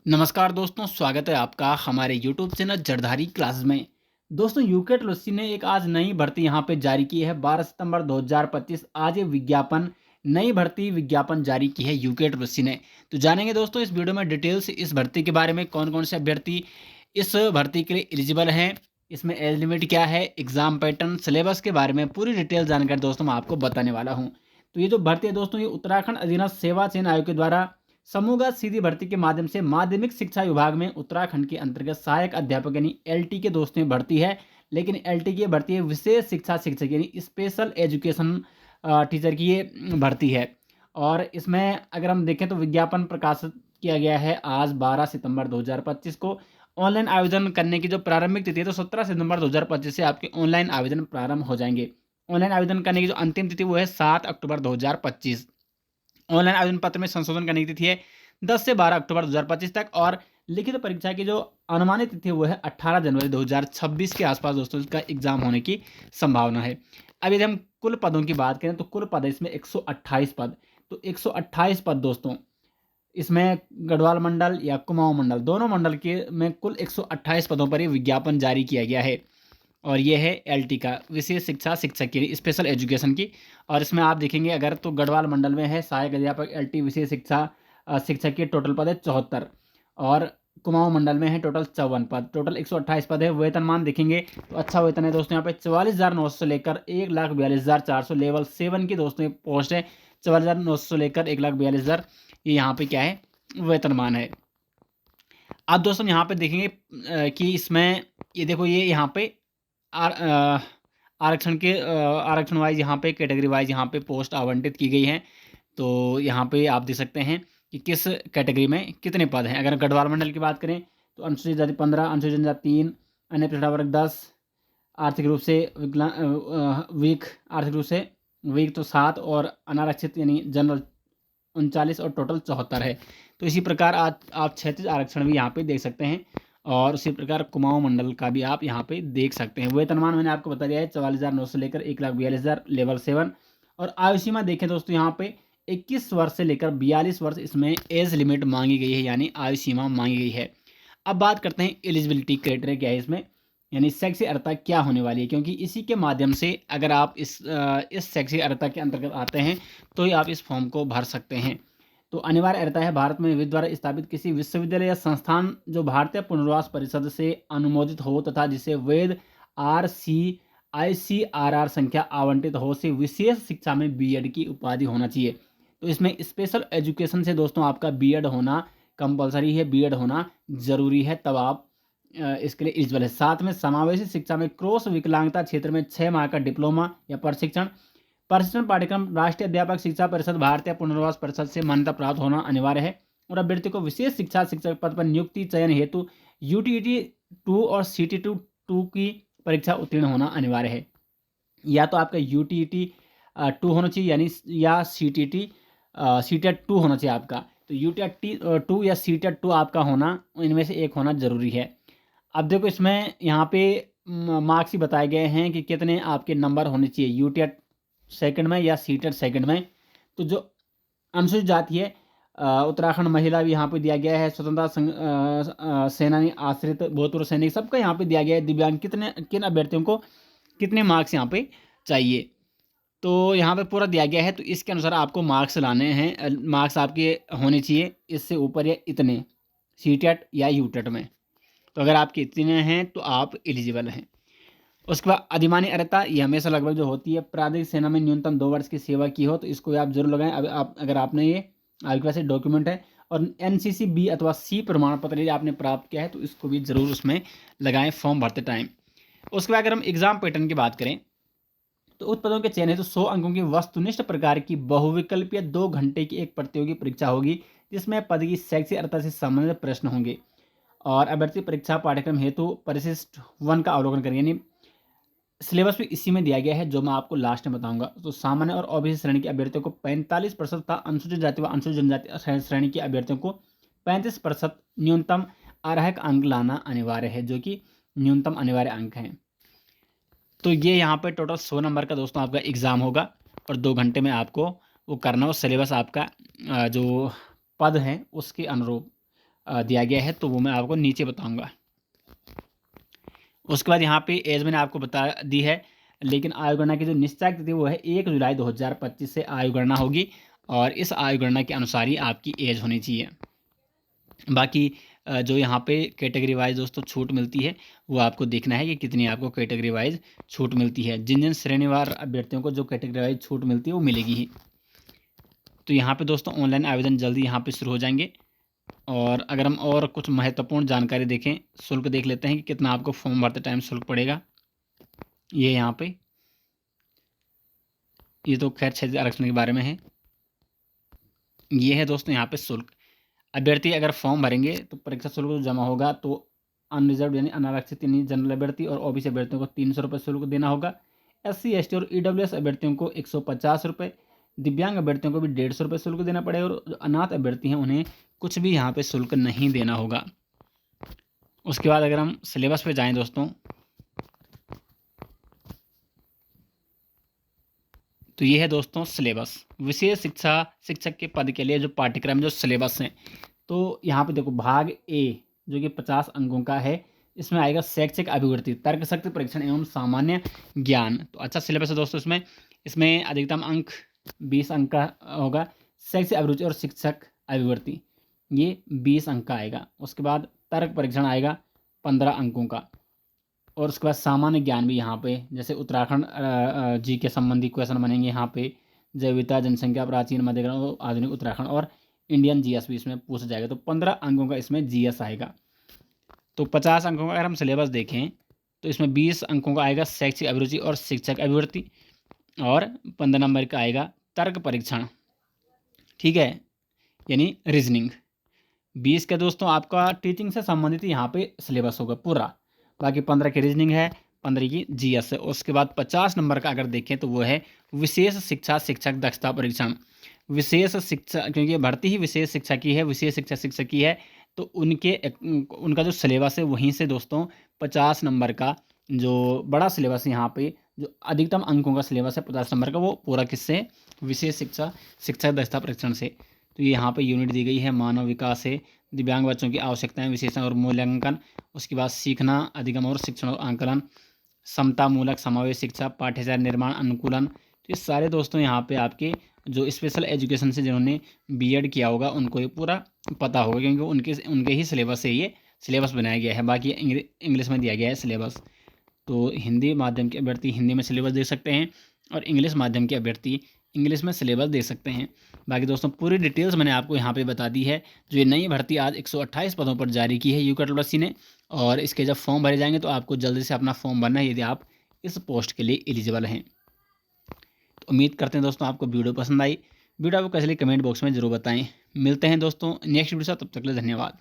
नमस्कार दोस्तों, स्वागत है आपका हमारे यूट्यूब चैनल जरधारी क्लासेस में। दोस्तों, यूकेट लस्सी ने एक आज नई भर्ती यहाँ पे जारी की है 12 सितंबर 2025। आज ये विज्ञापन नई भर्ती विज्ञापन जारी की है यूकेट लस्सी ने। तो जानेंगे दोस्तों इस वीडियो में डिटेल्स इस भर्ती के बारे में, कौन कौन से अभ्यर्थी इस भर्ती के लिए एलिजिबल हैं, इसमें एज लिमिट क्या है, एग्जाम पैटर्न, सिलेबस के बारे में पूरी डिटेल जानकारी दोस्तों मैं आपको बताने वाला हूँ। तो ये जो भर्ती है दोस्तों, ये उत्तराखंड अधीनस्थ सेवा चयन आयोग के द्वारा समूहगत सीधी भर्ती के माध्यम से माध्यमिक शिक्षा विभाग में उत्तराखंड के अंतर्गत सहायक अध्यापक यानी एलटी के दोस्तों में भर्ती है। लेकिन एलटी की भर्ती है विशेष शिक्षा शिक्षक यानी स्पेशल एजुकेशन टीचर की ये भर्ती है। और इसमें अगर हम देखें तो विज्ञापन प्रकाशित किया गया है आज 12 सितंबर 2025 को। ऑनलाइन आवेदन करने की जो प्रारंभिक तिथि है तो 17 सितंबर 2025 से आपके ऑनलाइन आवेदन प्रारंभ हो जाएंगे। ऑनलाइन आवेदन करने की जो अंतिम तिथि वो है 7 अक्टूबर 2025। ऑनलाइन आवेदन पत्र में संशोधन करने की तिथि है 10 से 12 अक्टूबर 2025 तक। और लिखित परीक्षा की जो अनुमानित तिथि वो है 18 जनवरी 2026 के आसपास दोस्तों इसका एग्जाम होने की संभावना है। अब यदि हम कुल पदों की बात करें तो कुल पद है इसमें 128 पद। तो 128 पद दोस्तों इसमें गढ़वाल मंडल या कुमाऊं मंडल दोनों मंडल के में कुल 128 पदों पर ये विज्ञापन जारी किया गया है। और ये है एलटी का विशेष शिक्षा शिक्षक की स्पेशल एजुकेशन की। और इसमें आप देखेंगे अगर तो गढ़वाल मंडल में है सहायक अध्यापक एलटी विशेष शिक्षा शिक्षक के टोटल पद है 74। और कुमाऊं मंडल में है टोटल 54 पद। टोटल 128 पद है। वेतनमान देखेंगे तो अच्छा वेतन है दोस्तों, यहाँ पे 44,900 से लेकर 1,42,400 लेवल 7 की दोस्तों पोस्ट है। 44,900 से लेकर 1,42,000 ये यहाँ पे क्या है वेतनमान है। अब दोस्तों यहाँ पे देखेंगे कि इसमें ये देखो ये यहाँ पे आरक्षण के आरक्षण वाइज यहाँ पे कैटेगरी वाइज यहाँ पे पोस्ट आवंटित की गई हैं। तो यहाँ पे आप देख सकते हैं कि किस कैटेगरी में कितने पद हैं। अगर गढ़वाल मंडल की बात करें तो अनुसूचित जाति 15, अनुसूचित जनजाति 3, अन्य पिछड़ा वर्ग 10, आर्थिक रूप से वीक आर्थिक रूप से वीक तो 7 और अनारक्षित यानी जनरल 39 और टोटल 74 है। तो इसी प्रकार आज आप 36 आरक्षण भी यहाँ पे देख सकते हैं। और उसी प्रकार कुमाऊं मंडल का भी आप यहाँ पे देख सकते हैं। वेतनमान मैंने आपको बता दिया है 44,900 से लेकर 1,42,000 लेवल 7। और आयु सीमा देखें दोस्तों यहाँ पे 21 वर्ष से लेकर 42 वर्ष इसमें एज लिमिट मांगी गई है यानी आयु सीमा मांगी गई है। अब बात करते हैं एलिजिबिलिटी क्राइटेरिया क्या है इसमें, यानी शैक्षिक अर्हता क्या होने वाली है, क्योंकि इसी के माध्यम से अगर आप इस शैक्षिक अर्हता के अंतर्गत आते हैं तो ही आप इस फॉर्म को भर सकते हैं। तो अनिवार्य रहता है भारत में विधि द्वारा स्थापित किसी विश्वविद्यालय या संस्थान जो भारतीय पुनर्वास परिषद से अनुमोदित हो तथा जिसे वैध RCICRR संख्या आवंटित हो से विशेष शिक्षा में बीएड की उपाधि होना चाहिए। तो इसमें स्पेशल एजुकेशन से दोस्तों आपका बीएड होना कंपलसरी है, बीएड होना जरूरी है, तब आप इसके लिए एलिजिबल है। साथ में समावेशी शिक्षा में क्रॉस विकलांगता क्षेत्र में 6 माह का डिप्लोमा या प्रशिक्षण पाठ्यक्रम राष्ट्रीय अध्यापक शिक्षा परिषद भारतीय पुनर्वास परिषद से मान्यता प्राप्त होना अनिवार्य है। और अभ्यर्थी को विशेष शिक्षा शिक्षक पद पर नियुक्ति चयन हेतु UTT 2 और CTT 2 की परीक्षा उत्तीर्ण होना अनिवार्य है। या तो आपका UTT 2 होना चाहिए यानी या CTET 2 होना चाहिए आपका। तो UTT 2 या CTET 2 आपका होना इनमें से एक होना जरूरी है। अब देखो इसमें यहाँ पे मार्क्स ही बताए गए हैं कि कितने आपके नंबर होने चाहिए UTT सेकंड में या सीटेट सेकंड में। तो जो अनुसूचित जाति है उत्तराखंड महिला भी यहाँ पे दिया गया है, स्वतंत्रता सेनानी आश्रित भूतपूर्व सैनिक सबका यहाँ पे दिया गया है। दिव्यांग किन अभ्यर्थियों को कितने मार्क्स यहाँ पे चाहिए तो यहाँ पे पूरा दिया गया है। तो इसके अनुसार आपको मार्क्स लाने हैं, मार्क्स आपके होने चाहिए इससे ऊपर या इतने सीटेट या यूटेट में। तो अगर आपके इतने हैं तो आप एलिजिबल हैं। उसके बाद अधिमानी अर्हता ये हमेशा लगभग जो होती है प्रादेशिक सेना में न्यूनतम 2 वर्ष की सेवा की हो तो इसको भी आप जरूर लगाएं। अब आप अगर आपने ये आपके पास डॉक्यूमेंट है और NCC B अथवा C प्रमाण पत्र यदि आपने प्राप्त किया है तो इसको भी जरूर उसमें लगाएं फॉर्म भरते टाइम। उसके बाद अगर हम एग्जाम पैटर्न की बात करें तो उक्त पदों के चयन है तो 100 अंकों की वस्तुनिष्ठ प्रकार की बहुविकल्पीय 2 घंटे की एक प्रतियोगी परीक्षा होगी जिसमें पद की शैक्षिक अर्हता से संबंधित प्रश्न होंगे। और अभ्यर्थी परीक्षा पाठ्यक्रम हेतु परिशिष्ट 1 का अवलोकन करें, यानी सिलेबस भी इसी में दिया गया है जो मैं आपको लास्ट में बताऊंगा। तो सामान्य और OBC श्रेणी के अभ्यर्थियों को 45% तथा अनुसूचित जाति व अनुसूचित जनजाति श्रेणी के अभ्यर्थियों को 35% न्यूनतम अर्हक अंक लाना अनिवार्य है, जो कि न्यूनतम अनिवार्य अंक हैं। तो ये यहाँ पे टोटल 100 नंबर का दोस्तों आपका एग्ज़ाम होगा और 2 घंटे में आपको वो करना हो। सिलेबस आपका जो पद हैं उसके अनुरूप दिया गया है, तो वो मैं आपको नीचे बताऊँगा। उसके बाद यहाँ पे एज मैंने आपको बता दी है, लेकिन आयु गणना की जो निश्चित तिथि वो है 1 जुलाई 2025 से आयु गणना होगी, और इस आयु गणना के अनुसार ही आपकी एज होनी चाहिए। बाकी जो यहाँ पे कैटेगरी वाइज दोस्तों छूट मिलती है, वो आपको देखना है कि कितनी आपको कैटेगरी वाइज छूट मिलती है। जिन जिन श्रेणीवार अभ्यर्थियों को जो कैटेगरी वाइज छूट मिलती है वो मिलेगी ही। तो यहाँ पे दोस्तों ऑनलाइन आवेदन जल्दी यहाँ पे शुरू हो जाएंगे। और अगर हम और कुछ महत्वपूर्ण जानकारी देखें, शुल्क देख लेते हैं कि कितना आपको फॉर्म भरते टाइम शुल्क पड़ेगा। ये यहाँ पे, ये तो खैर क्षेत्रीय आरक्षण के बारे में है। ये है दोस्तों यहाँ पे शुल्क। अभ्यर्थी अगर फॉर्म भरेंगे तो परीक्षा शुल्क जो जमा होगा, तो अनरिजर्व यानी अनारक्षित यानी जनरल अभ्यर्थी और ओबीसी अभ्यर्थियों को 300 रुपये शुल्क देना होगा। SC ST और EWS अभ्यर्थियों को 150 रुपये, दिव्यांग अभ्यर्थियों को भी 150 रुपये शुल्क देना पड़ेगा, और जो अनाथ अभ्यर्थी हैं उन्हें कुछ भी यहाँ पे शुल्क नहीं देना होगा। उसके बाद अगर हम सिलेबस पे जाएँ दोस्तों, तो ये है दोस्तों सिलेबस। विशेष शिक्षा शिक्षक के पद के लिए जो पाठ्यक्रम जो सिलेबस हैं, तो यहाँ पे देखो भाग ए जो कि 50 अंकों का है, इसमें आएगा शैक्षिक अभिवृत्ति, तर्कशक्ति परीक्षण एवं सामान्य ज्ञान। तो अच्छा सिलेबस है दोस्तों। इसमें अधिकतम अंक 20 अंक का होगा। शैक्षिक अभिरुचि और शिक्षक अभिवृत्ति ये 20 अंक का आएगा। उसके बाद तर्क परीक्षण आएगा 15 अंकों का। और उसके बाद सामान्य ज्ञान भी यहाँ पे, जैसे उत्तराखंड जी के संबंधी क्वेश्चन बनेंगे यहाँ पे, जैव विविधता, जनसंख्या, प्राचीन मध्यकालीन, आधुनिक उत्तराखंड, और इंडियन GS भी इसमें पूछा जाएगा। तो 15 अंकों का इसमें GS आएगा। तो 50 अंकों का अगर हम सिलेबस देखें, तो इसमें 20 अंकों का आएगा शैक्षिक अभिरुचि और शिक्षक अभिवृत्ति, और 15 नंबर का आएगा तर्क परीक्षण, ठीक है, यानी रीजनिंग। 20 का दोस्तों आपका टीचिंग से संबंधित यहाँ पे सिलेबस होगा पूरा। बाकी 15 की रीजनिंग है, 15 की GS है। उसके बाद 50 नंबर का अगर देखें तो वो है विशेष शिक्षा शिक्षक दक्षता परीक्षण। विशेष शिक्षा, क्योंकि ये भर्ती ही विशेष शिक्षा की है, विशेष शिक्षा शिक्षक की है, तो उनका जो सिलेबस है वहीं से दोस्तों 50 नंबर का जो बड़ा सिलेबस है यहाँ पे, जो अधिकतम अंकों का सिलेबस है 50 नंबर का, वो पूरा किससे, विशेष शिक्षा शिक्षक दक्षता परीक्षण से। तो ये यहाँ पे यूनिट दी गई है, मानव विकास है, दिव्यांग बच्चों की आवश्यकताएं, विशेषण और मूल्यांकन। उसके बाद सीखना, अधिगम और शिक्षण और आंकलन, समता मूलक समावेश शिक्षा, पाठ्यचर्या निर्माण, अनुकूलन। तो ये सारे दोस्तों यहाँ पे आपके जो स्पेशल एजुकेशन से जिन्होंने BEd किया होगा उनको ये पूरा पता होगा, क्योंकि उनके ही सिलेबस से ये सिलेबस बनाया गया है। बाकी इंग्लिश में दिया गया है सिलेबस। तो हिंदी माध्यम के अभ्यर्थी हिंदी में सिलेबस दे सकते हैं, और इंग्लिश माध्यम के अभ्यर्थी इंग्लिश में सिलेबस दे सकते हैं। बाकी दोस्तों पूरी डिटेल्स मैंने आपको यहाँ पे बता दी है। जो ये नई भर्ती आज 128 पदों पर जारी की है UKTSC ने, और इसके जब फॉर्म भरे जाएंगे तो आपको जल्दी से अपना फॉर्म भरना है यदि आप इस पोस्ट के लिए एलिजिबल हैं। तो उम्मीद करते हैं दोस्तों आपको वीडियो पसंद आई। वीडियो आपको कैसे लगी कमेंट बॉक्स में ज़रूर बताएँ। मिलते हैं दोस्तों नेक्स्ट वीडियो से, तब तक के लिए धन्यवाद।